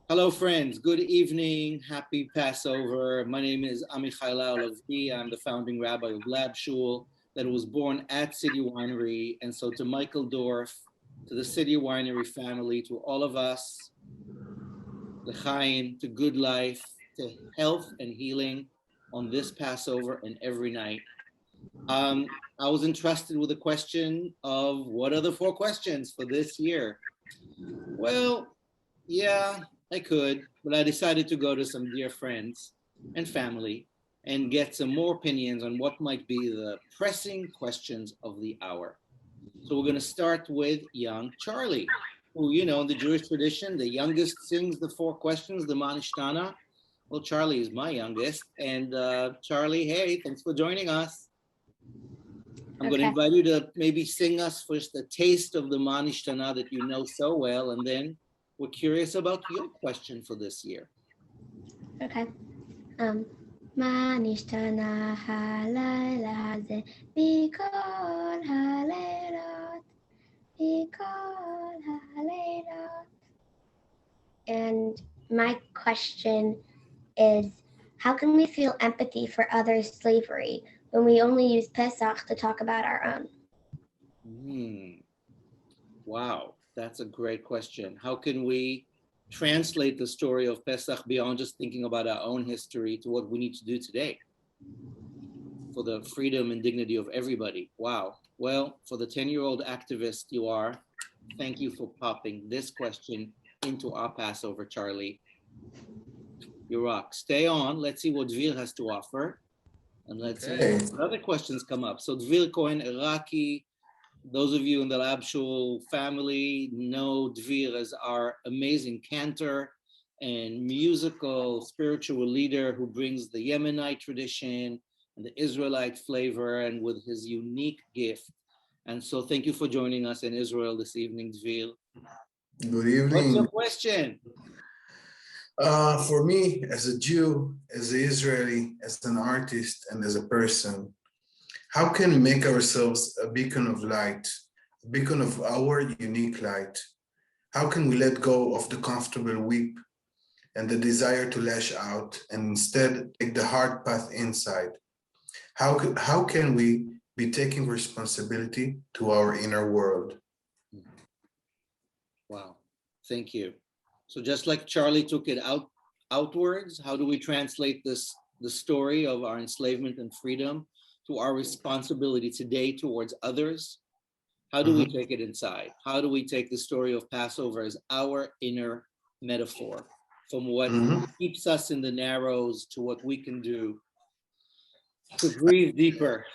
Hello, friends. Good evening. Happy Passover. My name is Amichai. I'm the founding rabbi of Lab Shul that was born at City Winery. And so to Michael Dorf, to the City Winery family, to all of us, l'chaim, to good life, to health and healing on this Passover and every night. I was entrusted with a question of what are the four questions for this year? Well, yeah, I could, but I decided to go to some dear friends and family and get some more opinions on what might be the pressing questions of the hour. So we're going to start with young Charlie, who, in the Jewish tradition, the youngest sings the four questions, the Manishtana. Well, Charlie is my youngest. And Charlie, hey, thanks for joining us. I'm going to invite you to maybe sing us first a taste of the Manishtana that you know so well, and then we're curious about your question for this year. Okay. מה נשתנה הלילה הזה מכל הלילות, מכל הלילות. And my question is, how can we feel empathy for others' slavery when we only use Pesach to talk about our own? Wow, that's a great question. How can we translate the story of Pesach beyond just thinking about our own history to what we need to do today for the freedom and dignity of everybody? Wow. Well, for the 10-year-old activist you are, thank you for popping this question into our Passover, Charlie. You rock. Stay on. Let's see what Veal has to offer. And let's see what other questions come up. So Dvir Cohen Iraqi, those of you in the Lab Shul family know Dvir as our amazing cantor and musical spiritual leader who brings the Yemenite tradition and the Israelite flavor and with his unique gift. And so thank you for joining us in Israel this evening, Dvir. Good evening. What's your question? For me, as a Jew, as an Israeli, as an artist, and as a person, how can we make ourselves a beacon of light, a beacon of our unique light? How can we let go of the comfortable weep and the desire to lash out and instead take the hard path inside? How can we be taking responsibility to our inner world? Wow, thank you. So just like Charlie took it outwards, how do we translate the story of our enslavement and freedom to our responsibility today towards others? How do we take it inside? How do we take the story of Passover as our inner metaphor from what keeps us in the narrows to what we can do to breathe deeper?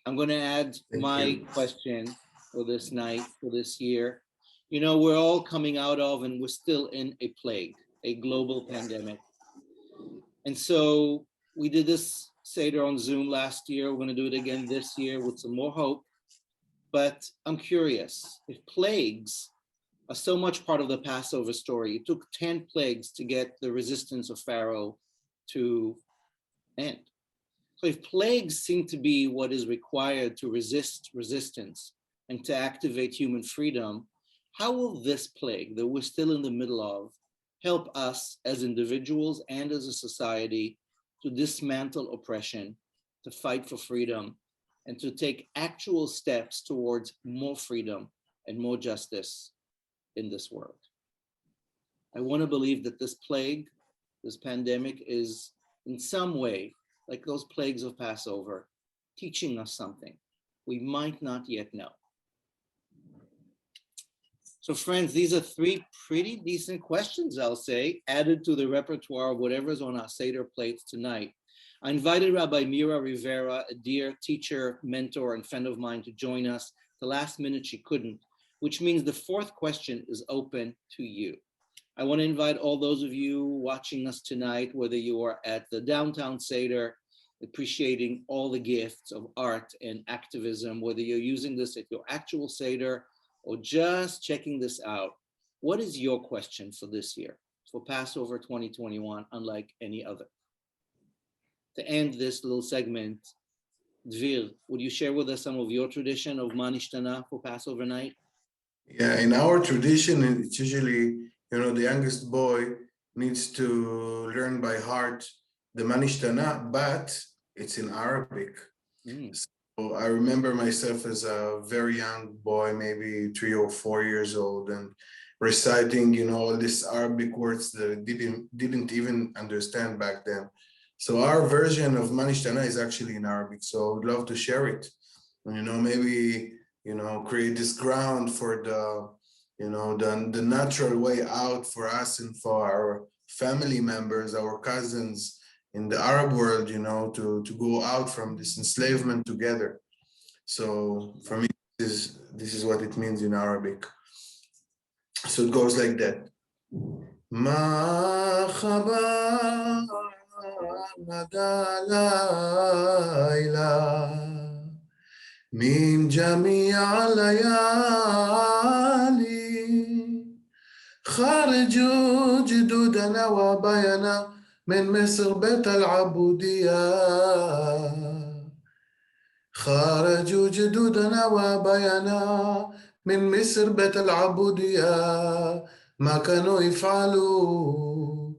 I'm going to add my question for this night, for this year. We're all coming out of and we're still in a plague, a global pandemic. And so we did this Seder on Zoom last year. We're going to do it again this year with some more hope. But I'm curious, if plagues are so much part of the Passover story, it took 10 plagues to get the resistance of Pharaoh to end. So if plagues seem to be what is required to resist resistance and to activate human freedom, how will this plague that we're still in the middle of help us as individuals and as a society to dismantle oppression, to fight for freedom, and to take actual steps towards more freedom and more justice in this world? I want to believe that this plague, this pandemic, is in some way, like those plagues of Passover, teaching us something we might not yet know. So friends, these are three pretty decent questions, I'll say, added to the repertoire of whatever's on our Seder plates tonight. I invited Rabbi Mira Rivera, a dear teacher, mentor, and friend of mine, to join us. The last minute she couldn't, which means the fourth question is open to you. I want to invite all those of you watching us tonight, whether you are at the downtown Seder, appreciating all the gifts of art and activism, whether you're using this at your actual Seder, or just checking this out. What is your question for this year, for Passover 2021, unlike any other? To end this little segment, Dvir, would you share with us some of your tradition of Manishtana for Passover night? Yeah, in our tradition, it's usually, the youngest boy needs to learn by heart the Manishtana, but it's in Arabic. So I remember myself as a very young boy, maybe 3 or 4 years old, and reciting, all these Arabic words that I didn't even understand back then. So our version of Manishtana is actually in Arabic. So I would love to share it. Maybe, create this ground for the natural way out for us and for our family members, our cousins in the Arab world, to go out from this enslavement together. So for me, this is what it means in Arabic. So it goes like that. Ma khaba layla min jami'a layali خرجوا جدودنا وبينا من مصر بيت العبودية خرجوا جدودنا وبينا من مصر بيت العبودية ما كانوا يفعلوا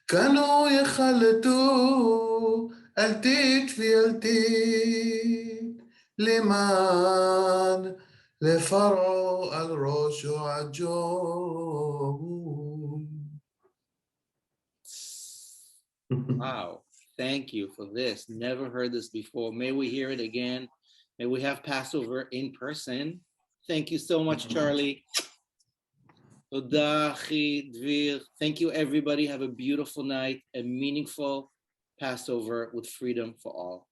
كانوا يخلطوا التيت في التيت لمن لفرعوا الروش عجوب. Wow. Thank you for this. Never heard this before. May we hear it again. May we have Passover in person. Thank you so much, Charlie. Toda, Chi, Dvir. Thank you, everybody. Have a beautiful night, a meaningful Passover with freedom for all.